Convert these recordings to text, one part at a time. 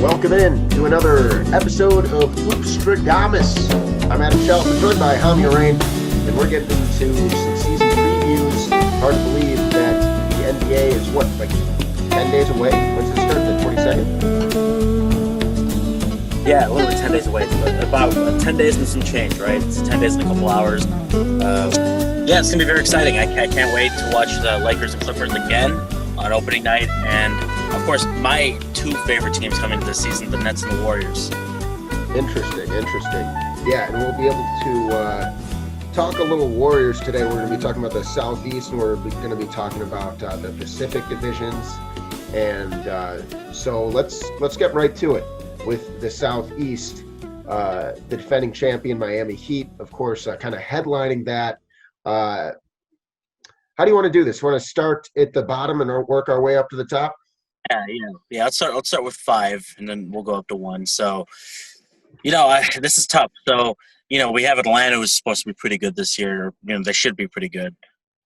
Welcome in to another episode of Hoopstradamus. I'm Adam Shelton, joined by Hami, and we're getting into some season previews. Hard to believe that the NBA is, 10 days away? When's it start? The 22nd? Yeah, literally 10 days away. About 10 days and some change, right? It's 10 days and a couple hours. Yeah, it's going to be very exciting. I can't wait to watch the Lakers and Clippers again on opening night. And, of course, my two favorite teams coming into this season, the Nets and the Warriors. Interesting. Yeah, and we'll be able to talk a little Warriors today. We're going to be talking about the Southeast, and we're going to be talking about the Pacific divisions. And so let's get right to it with the Southeast. The defending champion Miami Heat, of course, kind of headlining that. How do you want to do this? Want to start at the bottom and work our way up to the top? Yeah. Let's start with 5, and then we'll go up to 1. So, this is tough. So, we have Atlanta, who's supposed to be pretty good this year. They should be pretty good.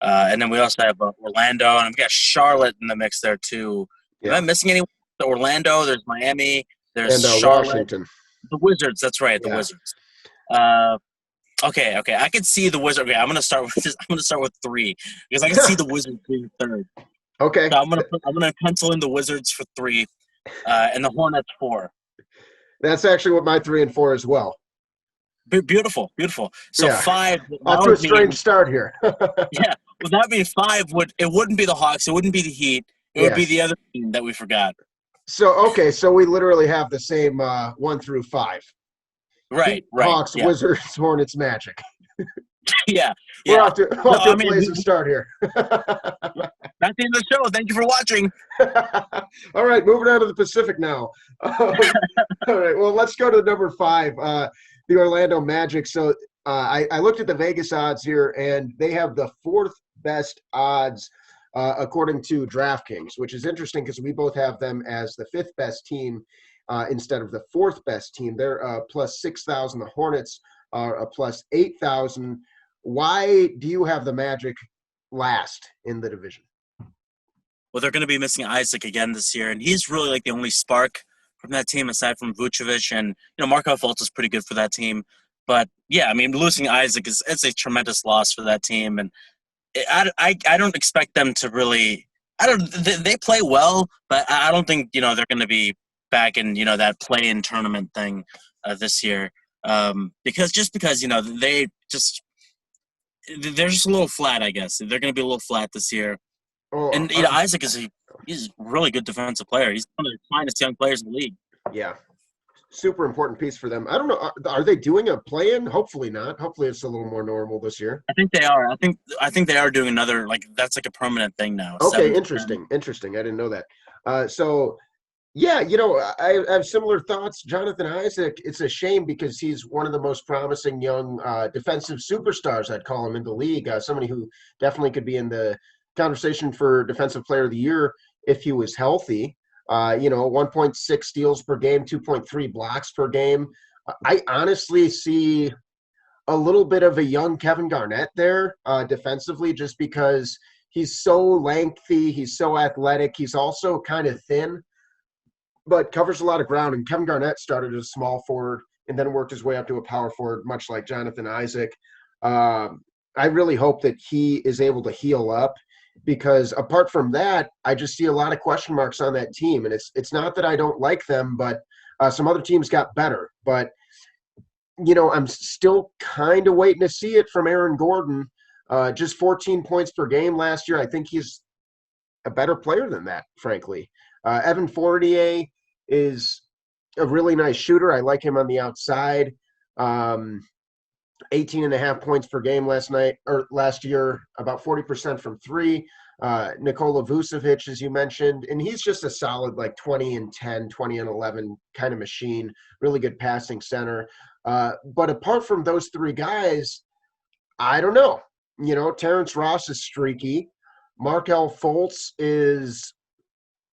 And then we also have Orlando, and we've got Charlotte in the mix there too. Yeah. Am I missing anyone? Orlando, there's Miami, there's Charlotte. Washington. The Wizards, that's right, the Wizards. Okay, I can see the Wizards. Okay, I'm gonna start with 3 because I can see the Wizards being third. Okay. So I'm gonna pencil in the Wizards for 3, and the Hornets 4. That's actually what my 3 and 4 as well. Beautiful. So 5. Off to a strange start here. Yeah. Well, that means 5 wouldn't be the Hawks. It wouldn't be the Heat. It would be the other team that we forgot. So we literally have the same 1 through 5. Right. Hawks, Wizards, Hornets, Magic. Yeah. We're off to a blazing start here. That's the end of the show. Thank you for watching. All right, moving on to the Pacific now. All right, well, let's go to number 5, the Orlando Magic. So I looked at the Vegas odds here, and they have the 4th best odds according to DraftKings, which is interesting because we both have them as the 5th best team instead of the 4th best team. They're plus 6,000. The Hornets are a plus 8,000. Why do you have the Magic last in the division? Well, they're going to be missing Isaac again this year, and he's really like the only spark from that team aside from Vucevic. And Markelle Fultz is pretty good for that team. But yeah, I mean, losing Isaac it's a tremendous loss for that team, and I don't expect them to really. They play well, but I don't think they're going to be back in that play-in tournament thing this year. Because they're just a little flat, I guess. They're going to be a little flat this year. And Isaac he's a really good defensive player. He's one of the finest young players in the league. Yeah. Super important piece for them. I don't know. Are they doing a play-in? Hopefully not. Hopefully it's a little more normal this year. I think they are. I think they are doing another, that's like a permanent thing now. Okay, interesting. I didn't know that. I have similar thoughts. Jonathan Isaac, it's a shame because he's one of the most promising young defensive superstars, I'd call him, in the league. Somebody who definitely could be in the conversation for Defensive Player of the Year if he was healthy. 1.6 steals per game, 2.3 blocks per game. I honestly see a little bit of a young Kevin Garnett there defensively, just because he's so lengthy, he's so athletic, he's also kind of thin, but covers a lot of ground. And Kevin Garnett started as a small forward and then worked his way up to a power forward, much like Jonathan Isaac. I really hope that he is able to heal up, because apart from that, I just see a lot of question marks on that team. And it's not that I don't like them, but some other teams got better. But, I'm still kind of waiting to see it from Aaron Gordon. Just 14 points per game last year. I think he's a better player than that, frankly. Evan Fournier is a really nice shooter. I like him on the outside. 18.5 points per game last year, about 40% from 3. Nikola Vucevic, as you mentioned, and he's just a solid 20 and 10, 20 and 11 kind of machine, really good passing center. But apart from those 3 guys, I don't know. Terrence Ross is streaky. Markelle Fultz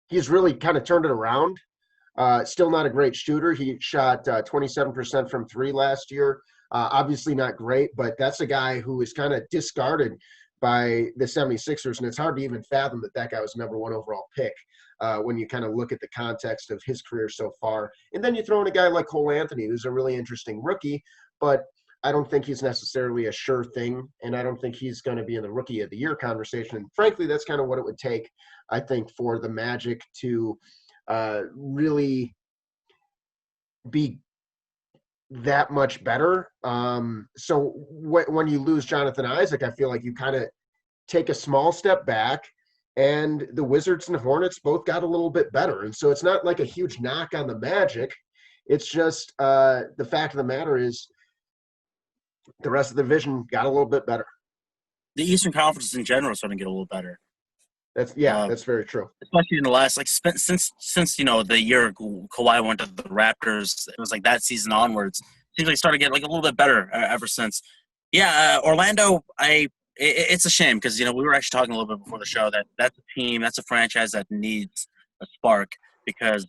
he's really kind of turned it around. Still not a great shooter. He shot 27% from 3 last year. Obviously not great, but that's a guy who is kind of discarded by the 76ers, and it's hard to even fathom that guy was number 1 overall pick. when you kind of look at the context of his career so far. And then you throw in a guy like Cole Anthony, who's a really interesting rookie, but I don't think he's necessarily a sure thing, and I don't think he's going to be in the Rookie of the Year conversation. And frankly, that's kind of what it would take, I think, for the Magic to really be that much better. So when you lose Jonathan Isaac, I feel like you kind of take a small step back, and the Wizards and Hornets both got a little bit better. And so it's not like a huge knock on the Magic. It's just the fact of the matter is the rest of the division got a little bit better. The Eastern Conference in general is starting to get a little better. That's very true. Especially in the last, like, since the year Kawhi went to the Raptors, it was like that season onwards. Seems like it started to get like a little bit better ever since. Yeah, Orlando. It's a shame because we were actually talking a little bit before the show that that's a team, that's a franchise that needs a spark because.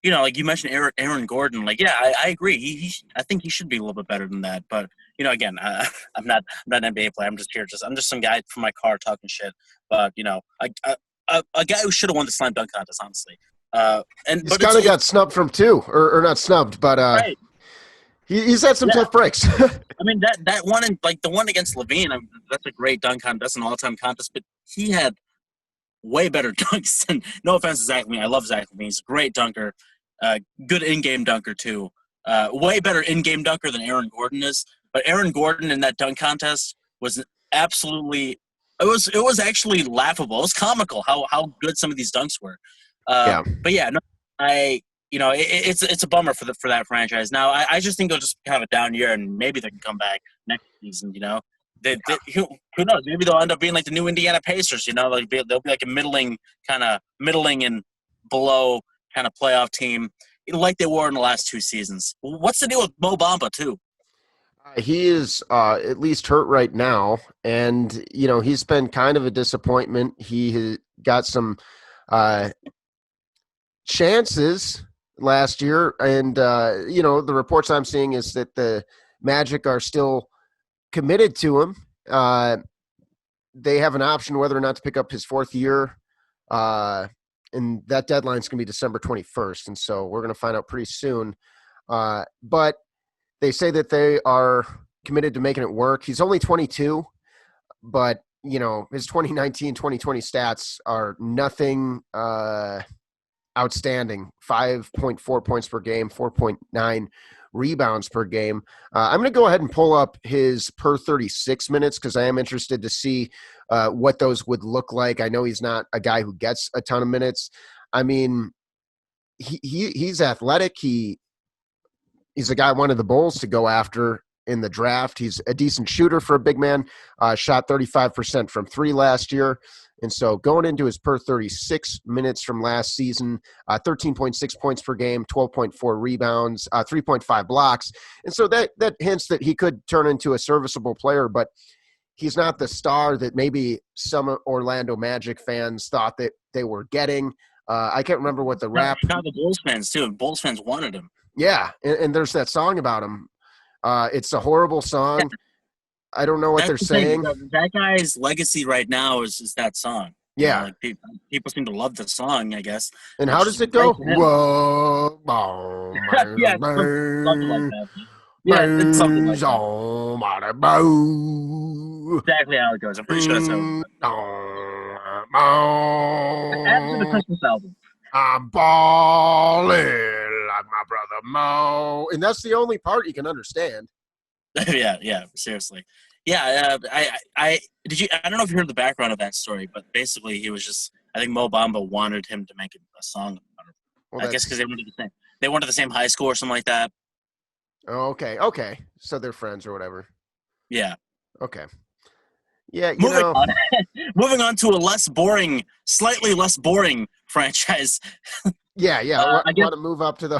Like you mentioned, Aaron Gordon. Like, yeah, I agree. I think he should be a little bit better than that. But again, I'm not an NBA player. I'm just here. I'm just some guy from my car talking shit. But a guy who should have won the slam dunk contest, honestly. He's kind of got snubbed from two, or not snubbed, but right. He's had some tough breaks. I mean that one the one against Levine. That's a great dunk contest. That's an all-time contest. But he had way better dunks than. No offense to Zach Levine. I love Zach Levine. He's a great dunker. Good in-game dunker too. Way better in-game dunker than Aaron Gordon is. But Aaron Gordon in that dunk contest was absolutely. It was actually laughable. It was comical how good some of these dunks were. But yeah, no, it's a bummer for that franchise. Now I just think they'll just have a down year and maybe they can come back next season. Who knows? Maybe they'll end up being like the new Indiana Pacers. They'll be like a middling and below kind of playoff team, like they were in the last two seasons. What's the deal with Mo Bamba too? He is at least hurt right now, and he's been kind of a disappointment. He has got some chances last year, and the reports I'm seeing is that the Magic are still committed to him. They have an option whether or not to pick up his fourth year, and that deadline is going to be December 21st, and so we're going to find out pretty soon. But they say that they are committed to making it work. He's only 22, but his 2019, 2020 stats are nothing outstanding. 5.4 points per game, 4.9 rebounds per game. I'm going to go ahead and pull up his per 36 minutes because I am interested to see what those would look like. I know he's not a guy who gets a ton of minutes. I mean, he's athletic. He's a guy I wanted the Bulls to go after in the draft. He's a decent shooter for a big man. Shot 35% from three last year. And so going into his per 36 minutes from last season, 13.6 points per game, 12.4 rebounds, 3.5 blocks. And so that hints that he could turn into a serviceable player, but he's not the star that maybe some Orlando Magic fans thought that they were getting. I can't remember what the rap. Chicago Bulls fans too. Bulls fans wanted him. Yeah, and there's that song about him. It's a horrible song. I don't know what they're saying. That guy's legacy right now is that song. Yeah. People seem to love the song, I guess. And how does it go? Whoa, boom, yeah, something like that. Yeah, it's something like that. Exactly how it goes. I'm pretty sure that's how it goes. Add to the Christmas album. I'm balling like my brother Mo. And that's the only part you can understand. yeah, seriously. Yeah, I don't know if you heard the background of that story, but basically he was just, I think Mo Bamba wanted him to make a song about it. Well, I guess because they went to the same high school or something like that. Oh, okay. So they're friends or whatever. Yeah. Okay. Yeah, moving on to a slightly less boring franchise. Yeah. I want to move up to the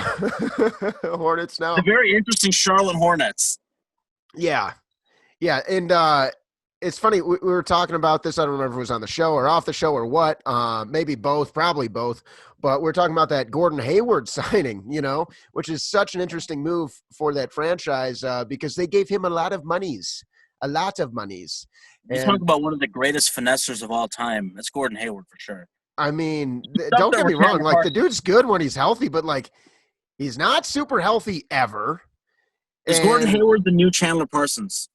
Hornets now. The very interesting Charlotte Hornets. Yeah, and it's funny. We were talking about this. I don't remember if it was on the show or off the show or what. Maybe both, probably both. But we're talking about that Gordon Hayward signing, which is such an interesting move for that franchise because they gave him a lot of monies. You talk about one of the greatest finessers of all time. That's Gordon Hayward for sure. I mean, Up don't there get me with wrong. Chandler Like, the Parsons. dude's good when he's healthy, but, like, he's not super healthy ever. Is Gordon And, Hayward the new Chandler Parsons?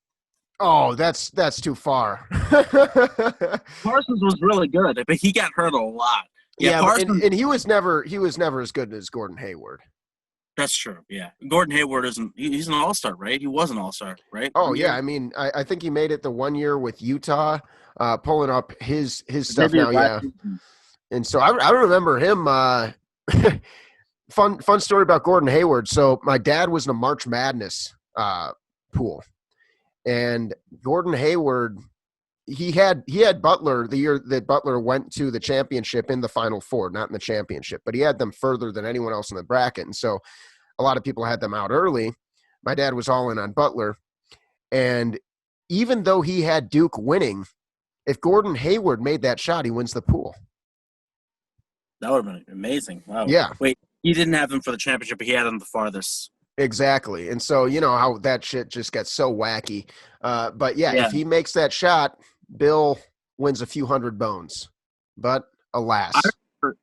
oh, that's too far. Parsons was really good, but he got hurt a lot. Yeah, Yeah, Parsons. and he was never as good as Gordon Hayward. That's true. Yeah, Gordon Hayward isn't. He's an all-star, right? He was an all-star, right? Oh 1 yeah, year. I mean, I think he made it the 1 year with Utah, pulling up his stuff Maybe his now. last Yeah, season. and so I remember him. Fun story about Gordon Hayward. So my dad was in a March Madness pool, and Gordon Hayward he had Butler the year that Butler went to the championship in the Final Four, not in the championship, but he had them further than anyone else in the bracket, and so a lot of people had them out early. My dad was all in on Butler, and even though he had Duke winning, if Gordon Hayward made that shot, he wins the pool. That would have been amazing. Wow. Yeah. Wait, he didn't have them for the championship, but he had them the farthest. Exactly. And so, you know how that shit just gets so wacky. But yeah, Yeah. if he makes that shot, Bill wins a few hundred bones. But alas.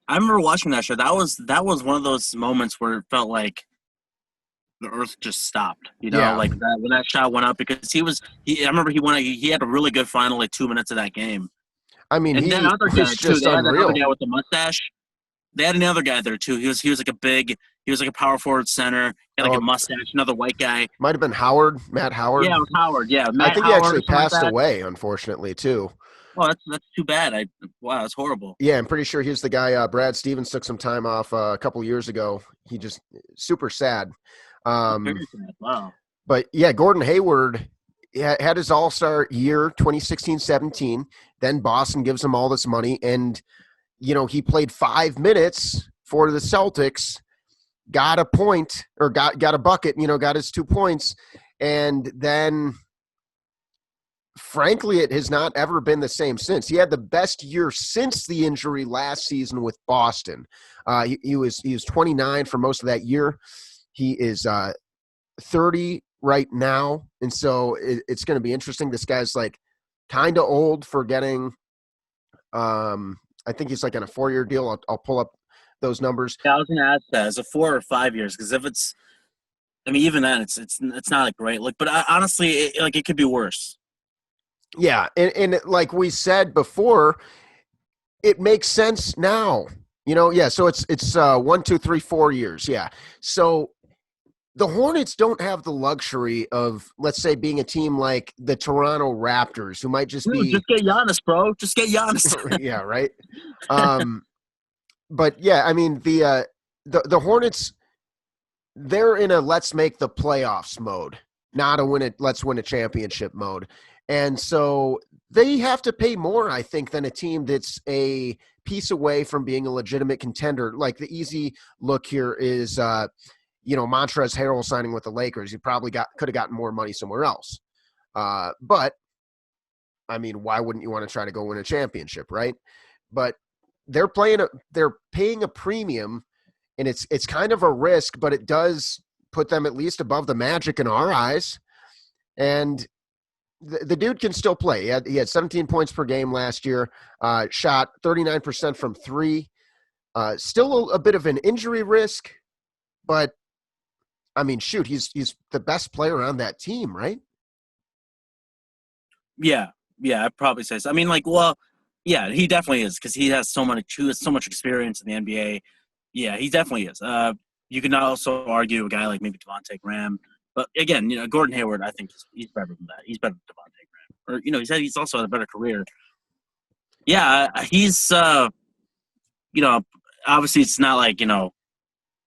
I remember watching that show. That was one of those moments where it felt like the earth just stopped. You know, Yeah. like that when that shot went up because I remember he had a really good final like 2 minutes of that game. I mean, And he that other guy was too. just They had that other unreal. guy with the mustache. They had another guy there too. He was like he was like a power forward center. He had like a mustache. Another white guy. Might have been Matt Howard. Yeah, it was Howard. Yeah, I Matt think Howard he actually or something like passed that. away, unfortunately, too. Oh, that's too bad. Wow, that's horrible. Yeah, I'm pretty sure he's the guy. Brad Stevens took some time off a couple years ago. He just super sad. Very sad. Wow. But yeah, Gordon Hayward had his all-star year 2016-17. Then Boston gives him all this money, and you know he played 5 minutes for the Celtics, got a point or got a bucket. You know, got his 2 points, and then. Frankly, it has not ever been the same since. He had the best year since the injury last season with Boston. He was 29 for most of that year. He is 30 right now, and so it's going to be interesting. This guy's like kind of old for getting. I think he's like on a 4-year deal. I'll pull up those numbers. Yeah, I was going to ask that. Is it 4 or 5 years? Because if it's, I mean, even then, it's not a great look. But honestly, it could be worse. Yeah, and like we said before, it makes sense now. You know, yeah. So it's 1, 2, 3, 4 years. Yeah. So the Hornets don't have the luxury of, let's say, being a team like the Toronto Raptors, who might just be Just get Giannis, bro. Just get Giannis. yeah, right. But yeah, I mean the Hornets, they're in a let's make the playoffs mode, not let's win a championship mode. And so they have to pay more, I think, than a team that's a piece away from being a legitimate contender. Like the easy look here is, Montrezl Harrell signing with the Lakers. He probably could have gotten more money somewhere else. But, I mean, why wouldn't you want to try to go win a championship, right? But they're paying a premium, and it's kind of a risk, but it does put them at least above the Magic in our eyes. And the dude can still play. He had 17 points per game last year, shot 39% from 3. Still a bit of an injury risk, but, I mean, shoot, he's the best player on that team, right? Yeah, I'd probably say so. I mean, yeah, he definitely is because he has so much experience in the NBA. Yeah, he definitely is. You can also argue a guy like maybe Devontae Graham. But again, Gordon Hayward, I think he's better than that. He's better than Devontae Graham. Or he's also had a better career. Yeah, he's obviously it's not like,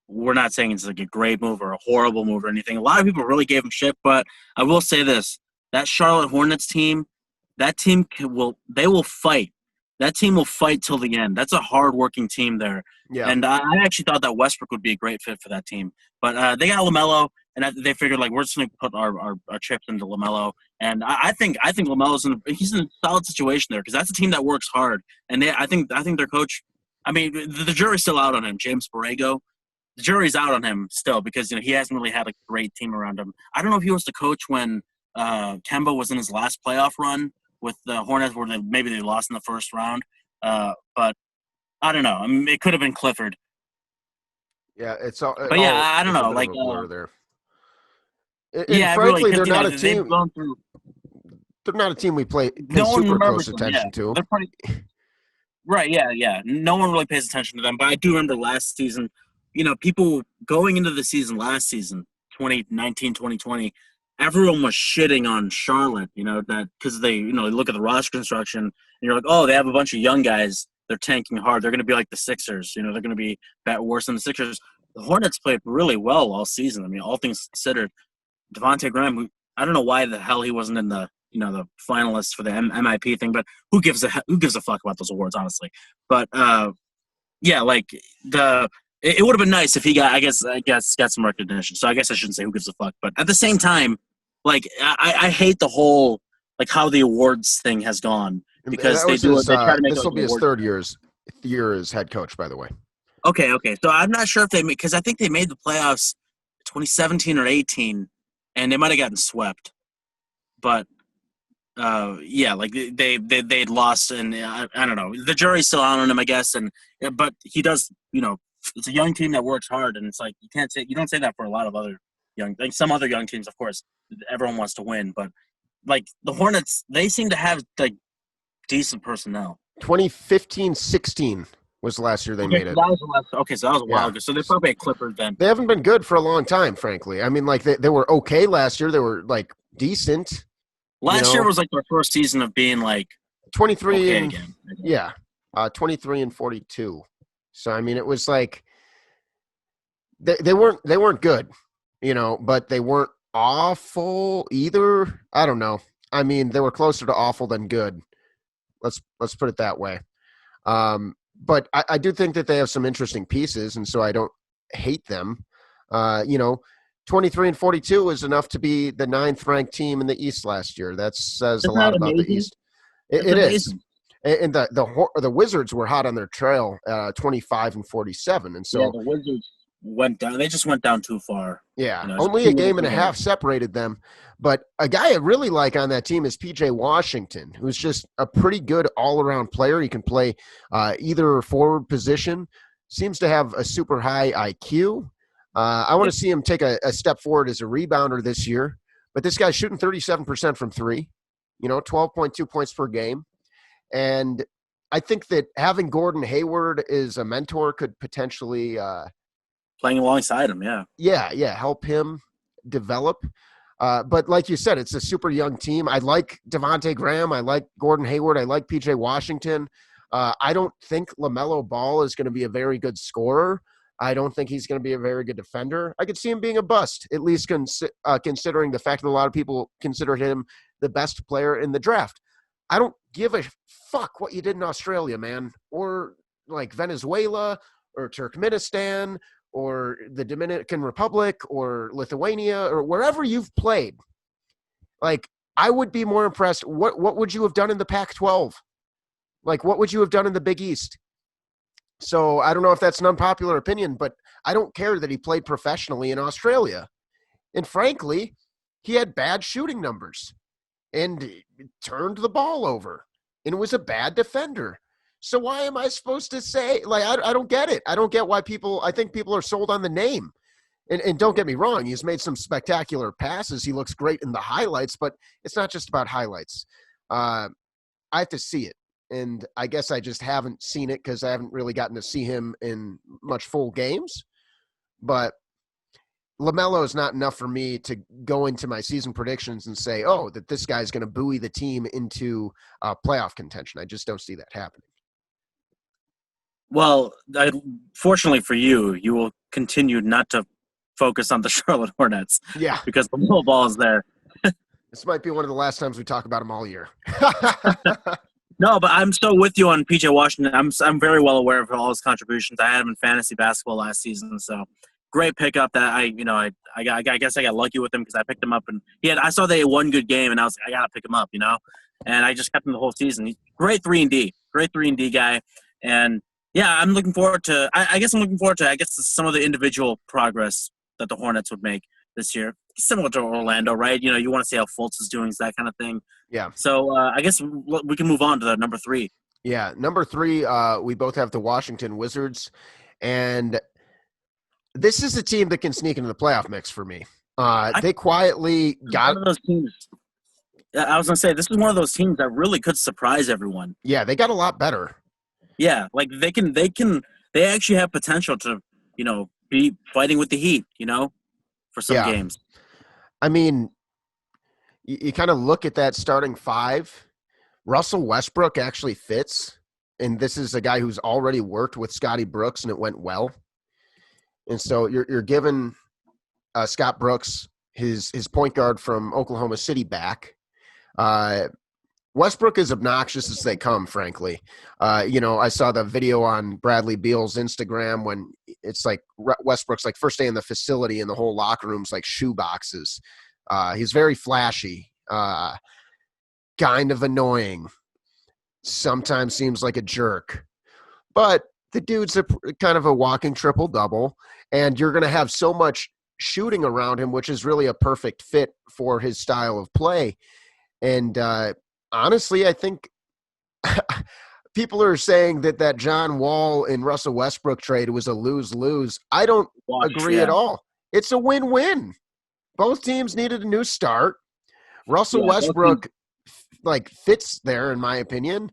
we're not saying it's like a great move or a horrible move or anything. A lot of people really gave him shit, but I will say this. That Charlotte Hornets team, they will fight. That team will fight till the end. That's a hard-working team there. Yeah. And I actually thought that Westbrook would be a great fit for that team. But they got LaMelo, and they figured, we're just going to put our chips into LaMelo. And I think LaMelo's he's in a solid situation there because that's a team that works hard. And I think their coach – I mean, the jury's still out on him, James Borrego. The jury's out on him still because, he hasn't really had a great team around him. I don't know if he was the coach when Kemba was in his last playoff run with the Hornets where maybe they lost in the first round. But I don't know. I mean, it could have been Clifford. Yeah, it's all. It But yeah, all I don't is a know. bit of Like, a blur there. And yeah, really, frankly, because they're not a they've team. gone through. They're not a team we pay No one super remembers close them. Yeah, attention to. they're pretty. Right, yeah, yeah. No one really pays attention to them. But I do remember last season, people going into the season last season, 2019, 2020, everyone was shitting on Charlotte, that because they look at the roster construction and you're like, oh, they have a bunch of young guys. They're tanking hard. They're going to be like the Sixers. They're going to be worse than the Sixers. The Hornets played really well all season. I mean, all things considered, Devontae Graham, I don't know why the hell he wasn't in the the finalists for the MIP thing, but who gives a fuck about those awards, honestly? But yeah, like it would have been nice if he got some recognition. So I guess I shouldn't say who gives a fuck, but at the same time, like I hate the whole like how the awards thing has gone because That was they try to make this it will like be an his award third show. year as head coach, by the way. Okay. So I'm not sure if because I think they made the playoffs 2017 or 18, and they might have gotten swept. But yeah, like they'd lost, and I don't know. The jury's still out on him, I guess. And but he does, it's a young team that works hard, and it's like you don't say that for a lot of other some other young teams, of course. Everyone wants to win, but like the Hornets, they seem to have like decent personnel. 2015-16 was the last year they made it. So that was a while ago. So they're probably a Clippers then. They haven't been good for a long time, frankly. I mean, like they were okay last year. They were like decent. Last year was like their first season of being like 23 okay and again. yeah, 23 and 42. So I mean, it was like they weren't good, but they weren't awful either. I don't know. I mean, they were closer to awful than good. Let's put it that way. But I do think that they have some interesting pieces, and so I don't hate them. 23 and 42 is enough to be the 9th ranked team in the East last year. That says a lot about the East. It is. And the Wizards were hot on their trail, 25 and 47, and so yeah, the Wizards went down. They just went down too far. Yeah, only a game and a half separated them. But a guy I really like on that team is P.J. Washington, who's just a pretty good all-around player. He can play either forward position, seems to have a super high IQ. I want to see him take a step forward as a rebounder this year. But this guy's shooting 37% from three, 12.2 points per game. And I think that having Gordon Hayward as a mentor could potentially playing alongside him, yeah, help him develop. But like you said, it's a super young team. I like Devontae Graham. I like Gordon Hayward. I like P.J. Washington. I don't think LaMelo Ball is going to be a very good scorer. I don't think he's going to be a very good defender. I could see him being a bust, at least considering the fact that a lot of people consider him the best player in the draft. I don't give a fuck what you did in Australia, man, or like Venezuela or Turkmenistan or the Dominican Republic or Lithuania or wherever you've played. Like, I would be more impressed. What would you have done in the Pac-12? Like, what would you have done in the Big East? So I don't know if that's an unpopular opinion, but I don't care that he played professionally in Australia. And frankly, he had bad shooting numbers and turned the ball over and was a bad defender. So why am I supposed to say, like, I don't get it. I don't get why I think people are sold on the name. And don't get me wrong, he's made some spectacular passes. He looks great in the highlights, but it's not just about highlights. I have to see it. And I guess I just haven't seen it because I haven't really gotten to see him in much full games. But LaMelo is not enough for me to go into my season predictions and say, oh, that this guy's going to buoy the team into playoff contention. I just don't see that happening. Well, fortunately for you, you will continue not to focus on the Charlotte Hornets. Yeah. Because the LaMelo Ball is there. This might be one of the last times we talk about him all year. No, but I'm so with you on P.J. Washington. I'm very well aware of all his contributions. I had him in fantasy basketball last season, so great pickup. That I guess I got lucky with him because I picked him up and I saw they had one good game and I was like, I gotta pick him up, and I just kept him the whole season. He's great 3-and-D guy, and yeah, I'm looking forward to. I guess some of the individual progress that the Hornets would make this year, similar to Orlando, right? You want to see how Fultz is doing, that kind of thing. Yeah. So I guess we can move on to the number 3. Yeah, number 3, we both have the Washington Wizards, and this is a team that can sneak into the playoff mix for me. They quietly got one of those teams. I was gonna say this is one of those teams that really could surprise everyone. Yeah, they got a lot better. Yeah, like they actually have potential to, be fighting with the Heat, for some games. I mean, you kind of look at that starting 5. Russell Westbrook actually fits, and this is a guy who's already worked with Scotty Brooks, and it went well. And so you're giving Scott Brooks his point guard from Oklahoma City back. Westbrook is obnoxious as they come, frankly. I saw the video on Bradley Beal's Instagram when it's like Westbrook's like first day in the facility and the whole locker room's like shoe boxes. He's very flashy, kind of annoying. Sometimes seems like a jerk, but the dude's kind of a walking triple-double, and you're going to have so much shooting around him, which is really a perfect fit for his style of play. And honestly, I think people are saying that John Wall and Russell Westbrook trade was a lose-lose. I don't agree at all. It's a win-win. Both teams needed a new start. Russell Westbrook fits there, in my opinion.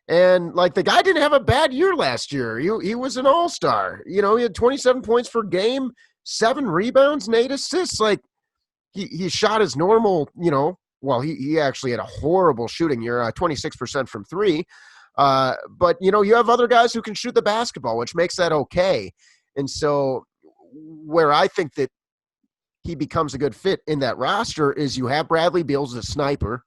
And the guy didn't have a bad year last year. He was an all-star. He had 27 points per game, 7 rebounds, and 8 assists. He shot his normal, well, he actually had a horrible shooting year, 26% from 3. But, you have other guys who can shoot the basketball, which makes that okay. And so where I think that he becomes a good fit in that roster is you have Bradley Beal as a sniper.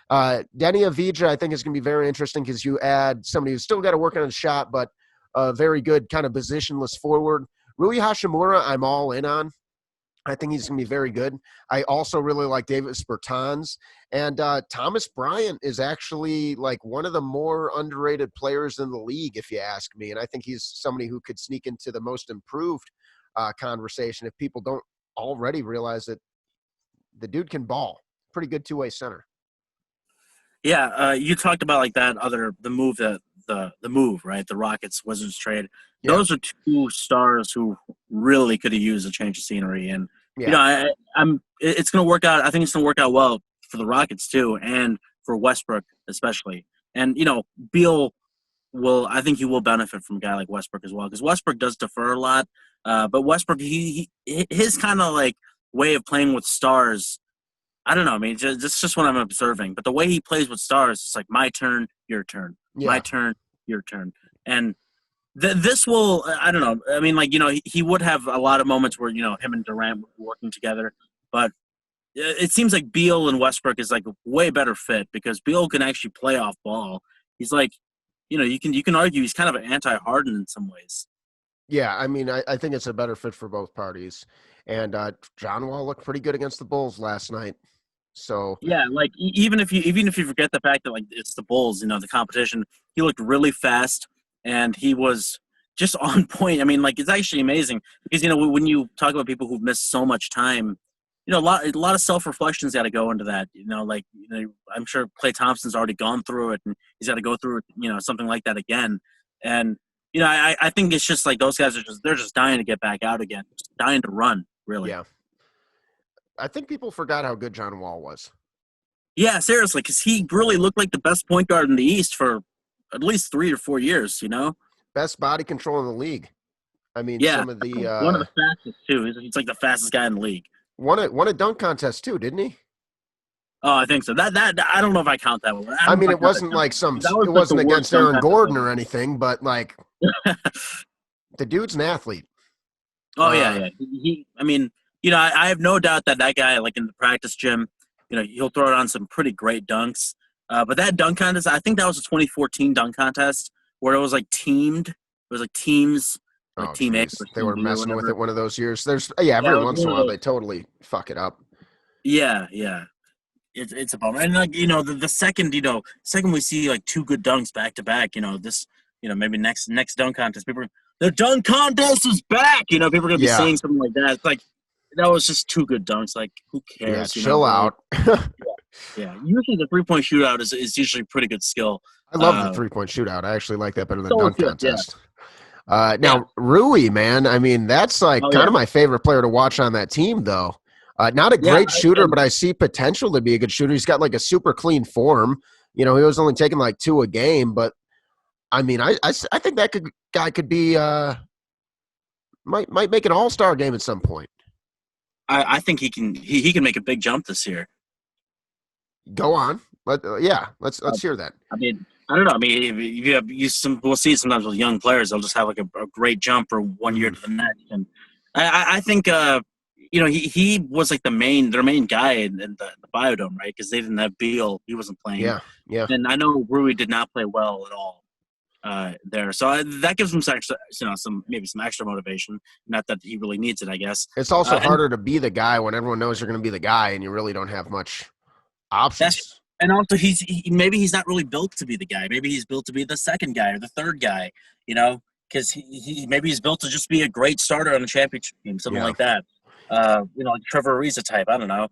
Denny Avdija, I think, is going to be very interesting because you add somebody who's still got to work on his shot, but a very good kind of positionless forward. Rui Hashimura, I'm all in on. I think he's going to be very good. I also really like Davis Bertans. And Thomas Bryant is actually one of the more underrated players in the league, if you ask me. And I think he's somebody who could sneak into the most improved conversation if people don't already realize that the dude can ball. Pretty good two-way center. Yeah, you talked about the move, right? The Rockets Wizards trade. Yeah. Those are 2 stars who really could have used a change of scenery, and it's going to work out. I think it's going to work out well for the Rockets too, and for Westbrook especially. And Beal I think he will benefit from a guy like Westbrook as well, because Westbrook does defer a lot. But Westbrook, his kind of way of playing with stars. I don't know. I mean, it's just what I'm observing. But the way he plays with stars, it's my turn, your turn. Yeah. My turn, your turn. And this will, I don't know. I mean, he would have a lot of moments where, him and Durant were working together. But it seems like Beal and Westbrook is a way better fit because Beal can actually play off ball. He's you can argue he's kind of an anti-Harden in some ways. Yeah, I mean, I think it's a better fit for both parties. And John Wall looked pretty good against the Bulls last night. So yeah, even if you forget the fact that it's the Bulls, the competition, he looked really fast and he was just on point. I mean, it's actually amazing because when you talk about people who've missed so much time, a lot of self-reflection's got to go into that. I'm sure Klay Thompson's already gone through it and he's got to go through it, something like that again. And I think it's just those guys they're just dying to get back out again, just dying to run, really. Yeah. I think people forgot how good John Wall was. Yeah, seriously, because he really looked like the best point guard in the East for at least 3 or 4 years, Best body control in the league. I mean, yeah, some of the one of the fastest too. He's the fastest guy in the league. Won a dunk contest too, didn't he? Oh, I think so. That I don't know if I count that one. I mean, it wasn't it wasn't against Aaron Gordon or anything, but the dude's an athlete. Oh yeah. I mean, I have no doubt that guy, in the practice gym, he'll throw on some pretty great dunks. But that dunk contest, I think that was a 2014 dunk contest where it was teamed. It was teams. Team A. They were messing with it one of those years. Every once in a while they totally fuck it up. Yeah. It's a bummer. And the second we see 2 good dunks back to back, this maybe next dunk contest, the dunk contest is back. People are gonna be saying something like that. It's that was just 2 good dunks. Who cares? Yeah, chill out. Yeah. Usually the 3-point shootout is usually pretty good skill. I love the 3-point shootout. I actually like that better than So dunk good, yeah. contest. Yeah. Now, Rui, man, I mean, that's like Oh, kind yeah. of my favorite player to watch on that team, though. Not a Yeah, great shooter, and but I see potential to be a good shooter. He's got like a super clean form. You know, he was only taking like 2 a game, but I mean, I think that guy could be might make an all-star game at some point. I think he can make a big jump this year. Go on. Let's hear that. I mean, I don't know. I mean, if you have we'll see sometimes with young players, they'll just have like a great jump from one year to the next. And I think he was like their main guy in the Biodome, right? Because they didn't have Beal, he wasn't playing. Yeah. And I know Rui did not play well at all there, so that gives him some extra, some extra motivation. Not that he really needs it, I guess. It's also harder to be the guy when everyone knows you're going to be the guy, and you really don't have much options. And also, maybe he's not really built to be the guy. Maybe he's built to be the second guy or the third guy, because maybe he's built to just be a great starter on a championship team, something like that. Like Trevor Ariza type. I don't know.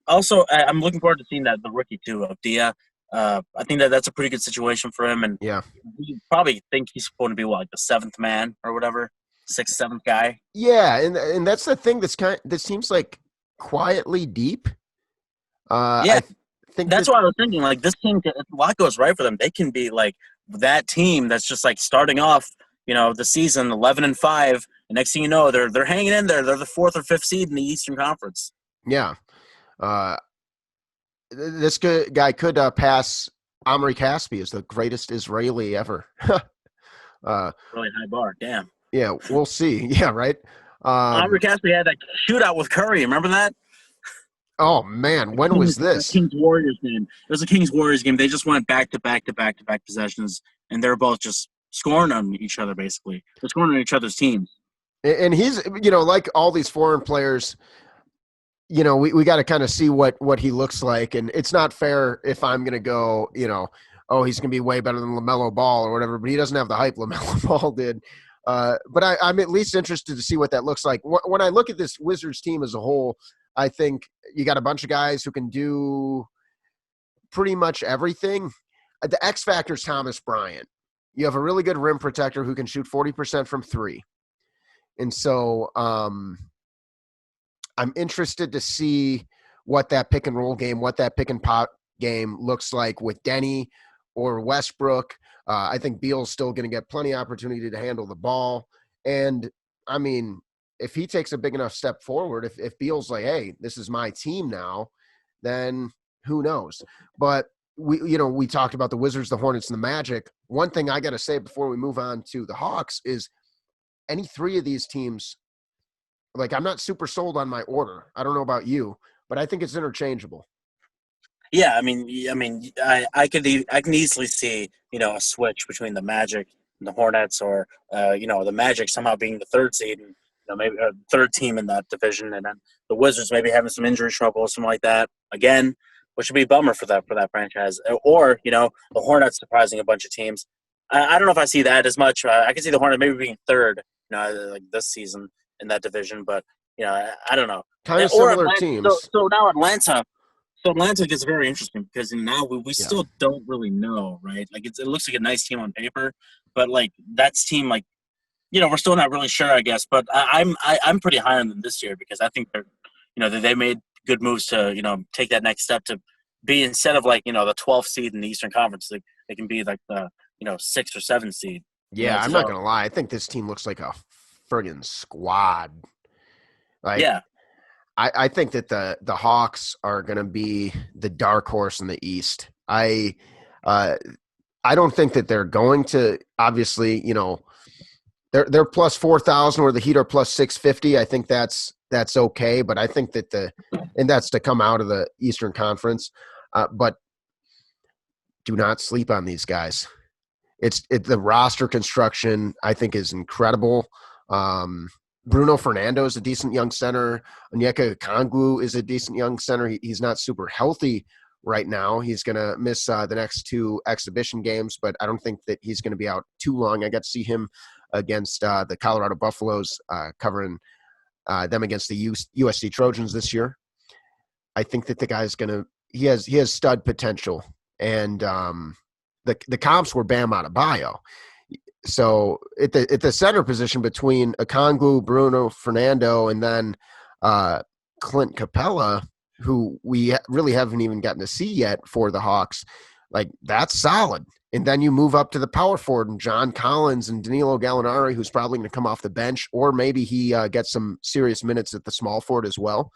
Also, I'm looking forward to seeing the rookie too of Dia. I think that's a pretty good situation for him, and you probably think he's going to be like the 7th man or whatever, 6th, 7th guy. Yeah, and that's the thing that seems like quietly deep. I think that's what I was thinking. Like this team, if a lot goes right for them, they can be like that team that's just like starting off, the season 11-5, and next thing you know, they're hanging in there. They're the 4th or 5th seed in the Eastern Conference. Yeah, this guy could pass Omri Caspi as the greatest Israeli ever. Really high bar. Damn. Yeah, we'll see. Yeah, right. Omri Caspi had that shootout with Curry. Remember that? Oh man, when was this? Kings Warriors game. It was a Kings Warriors game. They just went back to back possessions, and they're both just scoring on each other. Basically, they're scoring on each other's teams. And he's, like all these foreign players, we got to kind of see what he looks like, and it's not fair if I'm going to go, he's going to be way better than LaMelo Ball or whatever, but he doesn't have the hype LaMelo Ball did. But I'm at least interested to see what that looks like. When I look at this Wizards team as a whole, I think you got a bunch of guys who can do pretty much everything. The X factor is Thomas Bryant. You have a really good rim protector who can shoot 40% from 3. And so I'm interested to see what that pick and roll game, what that pick and pop game looks like with Denny or Westbrook. I think Beal's still going to get plenty of opportunity to handle the ball. And, I mean, if he takes a big enough step forward, if Beal's like, hey, this is my team now, then who knows? But we talked about the Wizards, the Hornets, and the Magic. One thing I got to say before we move on to the Hawks is any 3 of these teams, like I'm not super sold on my order. I don't know about you, but I think it's interchangeable. Yeah, I can easily see a switch between the Magic and the Hornets, or the Magic somehow being the 3rd seed and maybe a 3rd team in that division, and then the Wizards maybe having some injury trouble or something like that again, which would be a bummer for that franchise. Or the Hornets surprising a bunch of teams. I don't know if I see that as much. I can see the Hornets maybe being 3rd, like this season in that division, but I don't know. Kind of similar teams. So now Atlanta. So Atlanta gets very interesting because now we still don't really know, right? Like it looks like a nice team on paper, but like that's team like. We're still not really sure, I guess, but I'm pretty high on them this year because I think they made good moves to take that next step to be, instead of like the 12th seed in the Eastern Conference, they can be like the 6th or 7th seed. Yeah, I'm not gonna lie. I think this team looks like a friggin' squad. Like, yeah, I think that the Hawks are gonna be the dark horse in the East. I don't think that they're going to, obviously, they're plus 4,000 where the Heat are plus 650. I think that's okay, but I think that and that's to come out of the Eastern Conference. But do not sleep on these guys. The roster construction, I think, is incredible. Bruno Fernando is a decent young center. Onyeka Okongwu is a decent young center. He's not super healthy right now. He's going to miss the next 2 exhibition games, but I don't think that he's going to be out too long. I got to see him against the Colorado Buffaloes, covering them against the USC Trojans this year. I think that the guy's he has stud potential, and the comps were Bam Adebayo. So at the center position between Okongwu, Bruno Fernando, and then Clint Capella, who we really haven't even gotten to see yet for the Hawks, like that's solid. And then you move up to the power forward and John Collins and Danilo Gallinari, who's probably going to come off the bench, or maybe he gets some serious minutes at the small forward as well.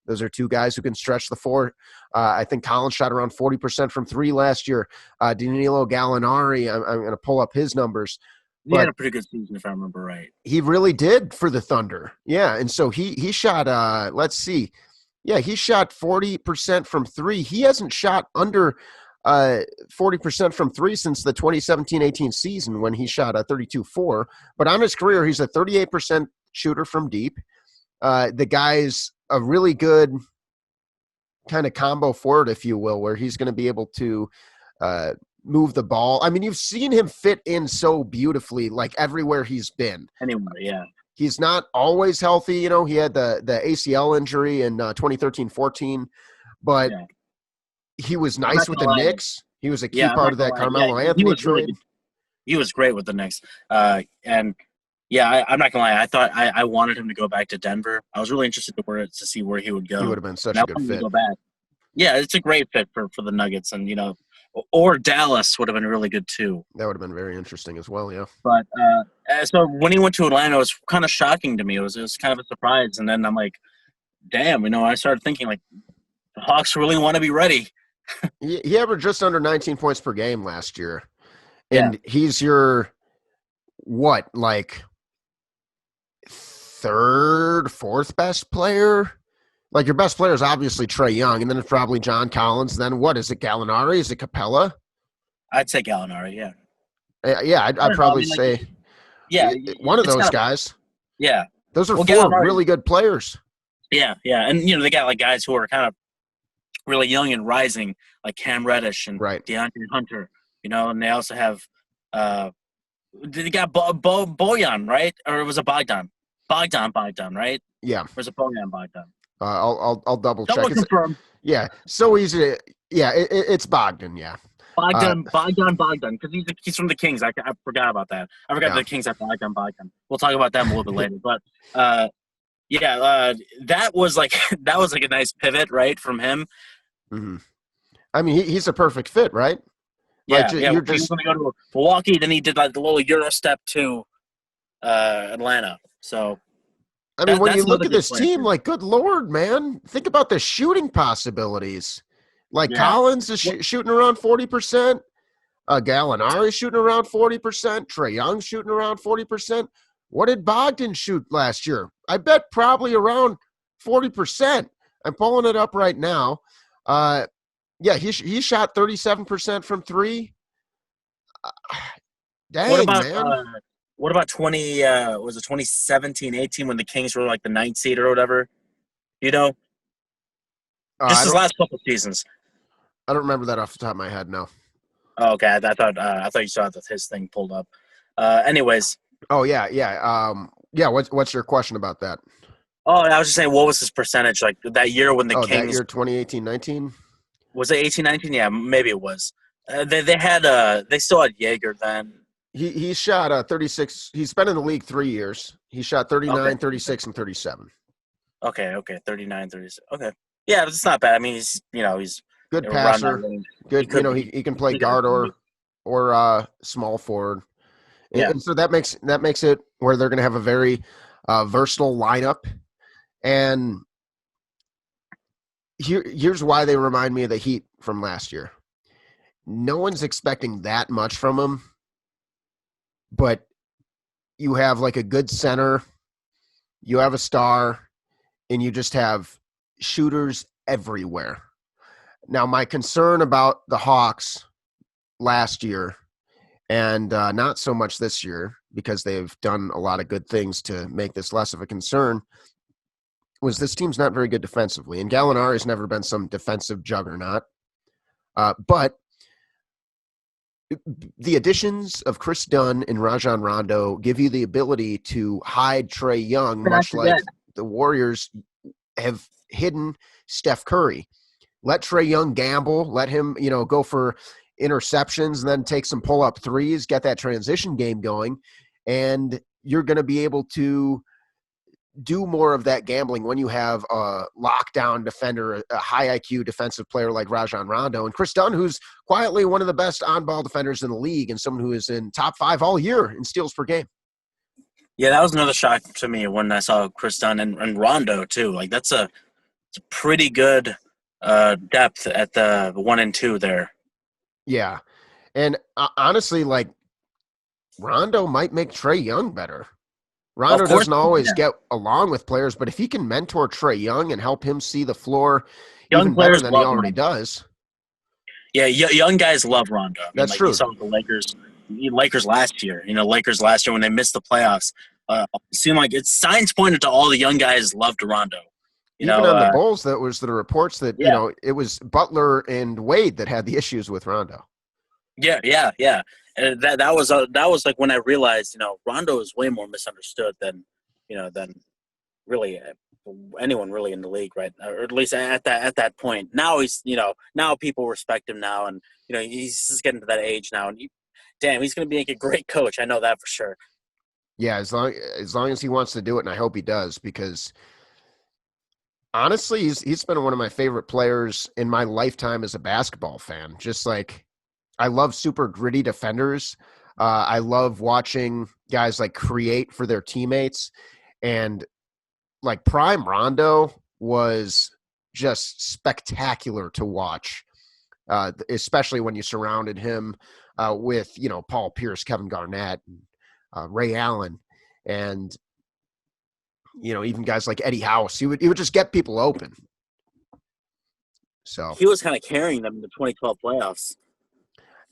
Those are two guys who can stretch the floor. I think Collins shot around 40% from three last year. Danilo Gallinari, I'm going to pull up his numbers. He had a pretty good season, if I remember right. He really did for the Thunder. Yeah, and so he shot, let's see. Yeah, he shot 40% from three. He hasn't shot under 40% from three since the 2017-18 season when he shot a 32-4. But on his career, he's a 38% shooter from deep. The guy's a really good kind of combo forward, if you will, where he's going to be able to move the ball. I mean, you've seen him fit in so beautifully, like everywhere he's been. Anyway, yeah. He's not always healthy. You know, he had the ACL injury in 2013-14, but he was nice with the Knicks. He was a key part of that Carmelo Anthony trade. He was great with the Knicks. And yeah, I'm not gonna lie. I thought I wanted him to go back to Denver. I was really interested to see where he would go. He would have been such a good fit. Go back. Yeah, it's a great fit for the Nuggets, and or Dallas would have been really good too. That would have been very interesting as well. Yeah. But so when he went to Atlanta, it was kind of shocking to me. It was kind of a surprise, and then I'm like, damn, I started thinking like the Hawks really want to be ready. He averaged just under 19 points per game last year, and he's your third, fourth best player. Like your best player is obviously Trae Young, and then it's probably John Collins. Then what is it? Gallinari? Is it Capella? I'd say Gallinari. Yeah. I'd probably say. One of those guys. Yeah. Those are four really good players. Yeah, and they got like guys who are kind of really young and rising, like Cam Reddish and DeAndre Hunter. And they also have they got Bojan, right? Or was it Bogdan? Bogdan, right? Yeah. Or was it Bogdan? I'll double check. Confirm. Yeah, so easy. It's Bogdan. Yeah. Bogdan, because he's from the Kings. I forgot about that. I forgot the Kings have Bogdan. We'll talk about them a little bit later. But that was like a nice pivot, right, from him. Mm-hmm. I mean, he's a perfect fit, right? Yeah, You're just going to go to Milwaukee. Then he did like the little Euro step to Atlanta. So. I mean, when you look at this team, like, good Lord, man, think about the shooting possibilities. Like Collins is shooting around 40%. Gallinari shooting around 40%. Trae Young shooting around 40%. What did Bogdan shoot last year? I bet probably around 40%. I'm pulling it up right now. He shot 37% from three. Dang, man. What about 2017-18 when the Kings were like the 9th seed or whatever? Just his last couple seasons. I don't remember that off the top of my head. No. Oh, okay, I thought you saw his thing pulled up. Anyways. Oh yeah. What's your question about that? Oh, I was just saying, what was his percentage like that year when the Kings? That year, 2018-19. Was it 18-19? Yeah, maybe it was. They still had Jaeger then. He shot 36. He's been in the league 3 years. He shot 39, 36, and 37. Okay, 39, 36. Okay, yeah, it's not bad. I mean, he's good passer. Good, he can play guard or small forward. And so that makes it where they're going to have a very versatile lineup. And here's why they remind me of the Heat from last year. No one's expecting that much from them. But you have like a good center, you have a star, and you just have shooters everywhere. Now, my concern about the Hawks last year, and not so much this year, because they've done a lot of good things to make this less of a concern, was this team's not very good defensively. And Gallinari has never been some defensive juggernaut. But the additions of Chris Dunn and Rajon Rondo give you the ability to hide Trae Young, much like the Warriors have hidden Steph Curry. Let Trae Young gamble. Let him, go for interceptions and then take some pull-up threes, get that transition game going, and you're going to be able to do more of that gambling when you have a lockdown defender, a high IQ defensive player like Rajon Rondo, and Chris Dunn, who's quietly one of the best on-ball defenders in the league and someone who is in top 5 all year in steals per game. Yeah, that was another shock to me when I saw Chris Dunn and Rondo too. Like it's a pretty good depth at the 1 and 2 there. Yeah. And honestly, like, Rondo might make Trae Young better. Rondo doesn't always get along with players, but if he can mentor Trae Young and help him see the floor even better than he already does. Yeah, young guys love Rondo. I mean, That's like true. You saw with the Lakers last year. Lakers last year when they missed the playoffs. It seemed like signs pointed to all the young guys loved Rondo. Even on the Bulls, that was the reports that, it was Butler and Wade that had the issues with Rondo. Yeah. And that was like when I realized, Rondo is way more misunderstood than really anyone really in the league, right? Or at least at that point. Now now people respect him now, and he's just getting to that age now, and he's going to be a great coach. I know that for sure. Yeah, as long as he wants to do it, and I hope he does, because honestly, he's been one of my favorite players in my lifetime as a basketball fan. Just like, I love super gritty defenders. I love watching guys like create for their teammates, and like prime Rondo was just spectacular to watch, especially when you surrounded him with, Paul Pierce, Kevin Garnett, Ray Allen, and, even guys like Eddie House. He would just get people open. So he was kind of carrying them in the 2012 playoffs.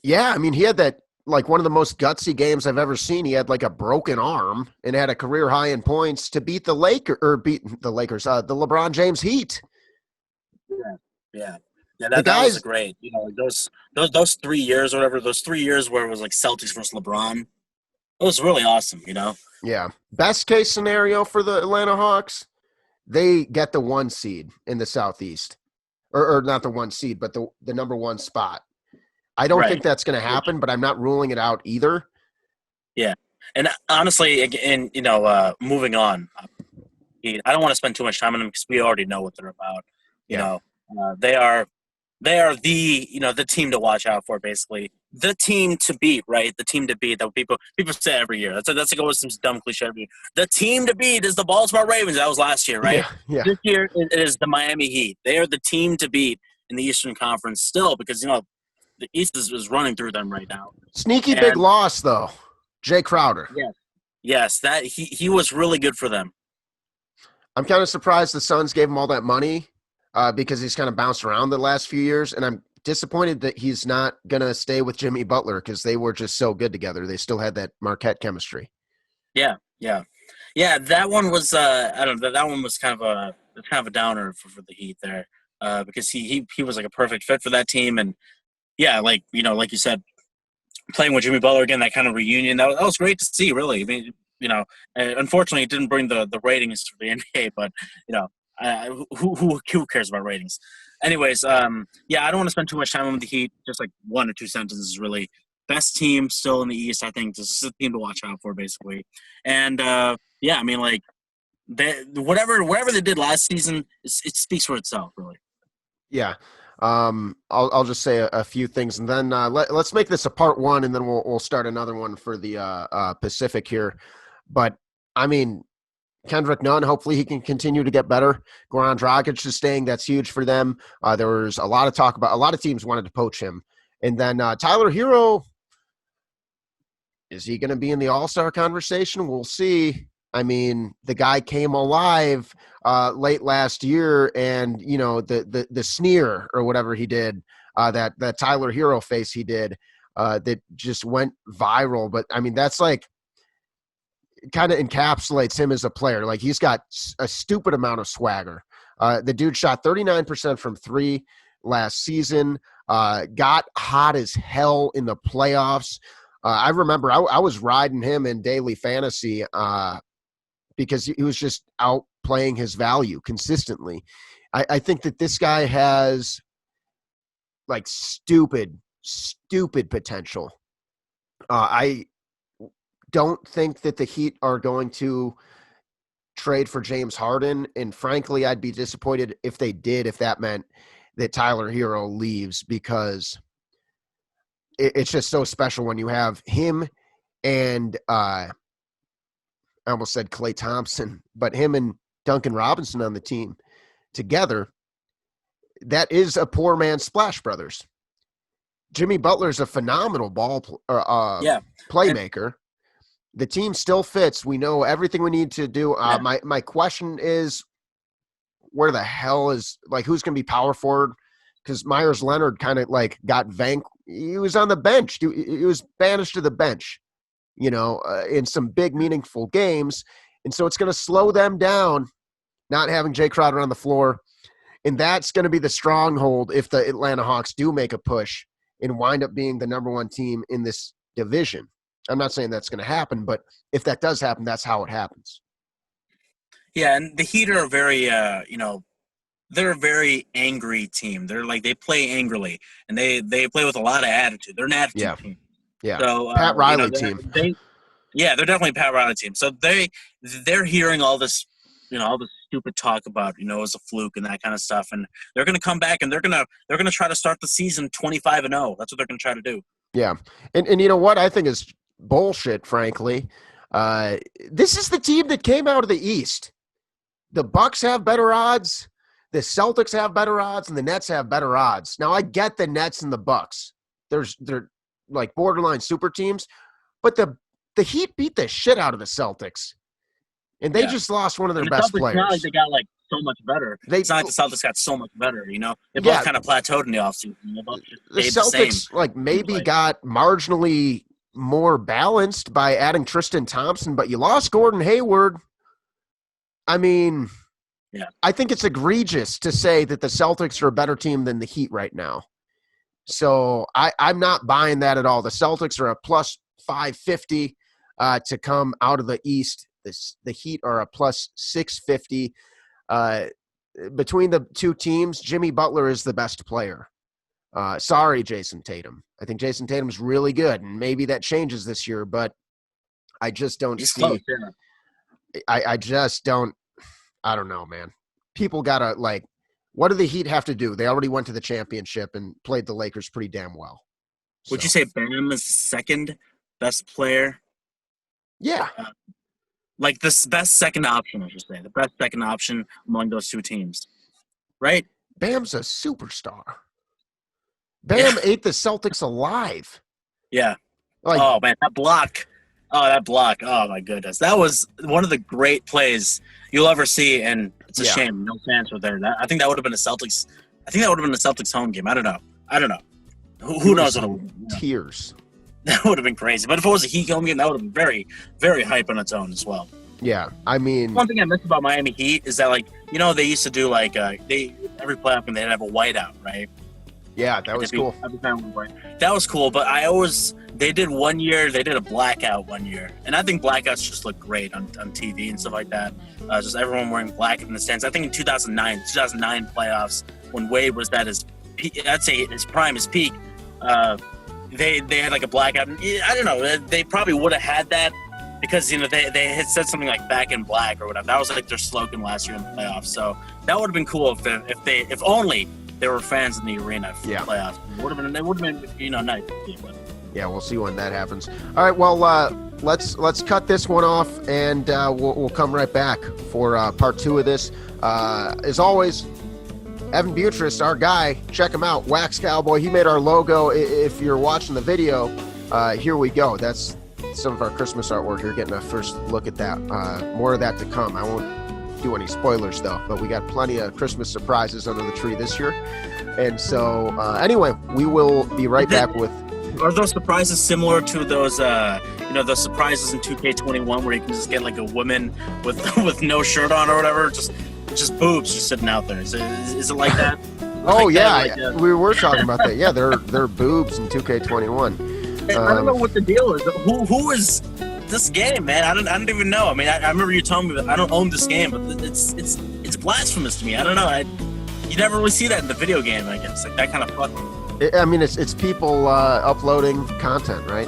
Yeah, I mean, he had that, like, one of the most gutsy games I've ever seen. He had like a broken arm and had a career high in points to beat the LeBron James Heat. Yeah. That was great. Those 3 years or whatever, those 3 years where it was like Celtics versus LeBron. It was really awesome, Yeah. Best case scenario for the Atlanta Hawks, they get the 1 seed in the Southeast. Or not the 1 seed, but the number 1 spot. I don't think that's going to happen, but I'm not ruling it out either. Yeah. And honestly, moving on, I don't want to spend too much time on them because we already know what they're about. They are the team to watch out for, basically. The team to beat, right? The team to beat that people say every year. That's always some dumb cliche every year. The team to beat is the Baltimore Ravens. That was last year, right? Yeah. This year it is the Miami Heat. They are the team to beat in the Eastern Conference still because, the East is running through them right now. Sneaky big loss, though. Jay Crowder. Yes, that he was really good for them. I'm kind of surprised the Suns gave him all that money because he's kind of bounced around the last few years, and I'm disappointed that he's not going to stay with Jimmy Butler because they were just so good together. They still had that Marquette chemistry. Yeah. That one was I don't know. That one was kind of a downer for the Heat there because he was like a perfect fit for that team, and like you said, playing with Jimmy Butler again, that kind of reunion, that was great to see, really. I mean, unfortunately, it didn't bring the ratings for the NBA, but who cares about ratings? Anyways, I don't want to spend too much time on the Heat. Just like 1 or 2 sentences, really. Best team still in the East, I think. This is a team to watch out for, basically. And I mean, like, whatever they did last season, it speaks for itself, really. Yeah. I'll just say a few things, and then let's make this a part 1, and then we'll start another one for the Pacific here. But I mean, Kendrick Nunn, hopefully he can continue to get better. Goran Dragic is staying. That's huge for them. There was a lot of talk about, a lot of teams wanted to poach him. And then Tyler Hero, is he going to be in the All-Star conversation? We'll see. I mean, the guy came alive late last year, and the sneer or whatever he did, that Tyler Hero face he did, that just went viral. But I mean, that's like kind of encapsulates him as a player. Like, he's got a stupid amount of swagger. The dude shot 39% from 3 last season. Got hot as hell in the playoffs. I remember I was riding him in daily fantasy because he was just outplaying his value consistently. I think that this guy has like stupid stupid potential. I don't think that the Heat are going to trade for James Harden, and frankly, I'd be disappointed if they did, if that meant that Tyler Hero leaves, because it's just so special when you have him and I almost said Klay Thompson, but him and Duncan Robinson on the team together. That is a poor man's Splash Brothers. Jimmy Butler's a phenomenal playmaker. The team still fits. We know everything we need to do. My question is, where the hell is, like, who's going to be power forward? Because Myers Leonard kind of like got he was on the bench. He was banished to the bench, in some big meaningful games. And so it's going to slow them down, not having Jay Crowder on the floor. And that's going to be the stronghold if the Atlanta Hawks do make a push and wind up being the number one team in this division. I'm not saying that's going to happen, but if that does happen, that's how it happens. Yeah, and the Heat are a very, they're a very angry team. They play angrily, and they play with a lot of attitude. They're an attitude team. Yeah. So, Pat Riley team. They're definitely a Pat Riley team. So they're hearing all this, all this stupid talk about, it was a fluke and that kind of stuff, and they're going to come back and they're going to try to start the season 25-0. That's what they're going to try to do. Yeah, and you know what I think is bullshit, frankly. This is the team that came out of the East. The Bucks have better odds, the Celtics have better odds, and the Nets have better odds. Now, I get the Nets and the Bucks. They're like borderline super teams, but the Heat beat the shit out of the Celtics, and they just lost one of their best players. It's not like they got so much better. It's not like the Celtics got so much better. They both kind of plateaued in the offseason. The Celtics maybe got marginally more balanced by adding Tristan Thompson, but you lost Gordon Hayward. I mean, I think it's egregious to say that the Celtics are a better team than the Heat right now. So I'm not buying that at all. The Celtics are a plus 550 to come out of the East. The Heat are a plus 650. Between the two teams, Jimmy Butler is the best player. Sorry, Jason Tatum. I think Jason Tatum's really good, and maybe that changes this year, but I just don't see. Close, I just don't. I don't know, man. People gotta what do the Heat have to do? They already went to the championship and played the Lakers pretty damn well. Would you say Bam is second best player? Yeah. The best second option, I should say. The best second option among those two teams. Right? Bam's a superstar. Bam ate the Celtics alive. Yeah. Oh, man, that block. Oh, my goodness. That was one of the great plays you'll ever see, and it's a shame no fans were there. I think that would have been a Celtics home game. I don't know. Who knows what it would have been. Tears. That would have been crazy. But if it was a Heat home game, that would have been very, very hype on its own as well. Yeah, I mean, one thing I miss about Miami Heat is that they used to do every playoff game they'd have a whiteout, right? Yeah, that was cool. That was cool, but they did a blackout one year. And I think blackouts just look great on TV and stuff like that. Just everyone wearing black in the stands. I think in 2009 playoffs, when Wade was at his peak, I'd say his prime, his peak, they had a blackout. And I don't know, they probably would have had that because, they had said something like back in black or whatever. That was their slogan last year in the playoffs. So that would have been cool if only there were fans in the arena for the playoffs. It would have been nice to see. But. Yeah, we'll see when that happens. All right, well, let's cut this one off, and we'll come right back for part 2 of this. As always, Evan Buttress, our guy, check him out, Wax Cowboy. He made our logo. If you're watching the video, here we go. That's some of our Christmas artwork. You're getting a first look at that. More of that to come. I won't do any spoilers though, but we got plenty of Christmas surprises under the tree this year. And so anyway, we will be right back with. Are those surprises similar to those those surprises in 2K21 where you can just get a woman with no shirt on or whatever, just boobs just sitting out there? Is it like that? Oh yeah, we were talking about that. Yeah, they're boobs in 2K21. I don't know what the deal is. Who is this game, man? I don't even know. I mean, I remember you telling me that I don't own this game, but it's blasphemous to me. I don't know. You never really see that in the video game, I guess. That kind of fucking. I mean, it's people uploading content, right?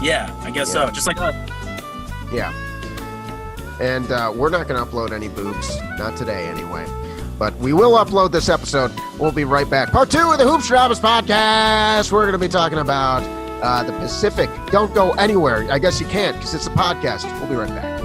Yeah, I guess so. Just like us. Yeah. And we're not going to upload any boobs. Not today, anyway. But we will upload this episode. We'll be right back. Part 2 of the Hoopstradamus podcast. We're going to be talking about the Pacific. Don't go anywhere. I guess you can't because it's a podcast. We'll be right back.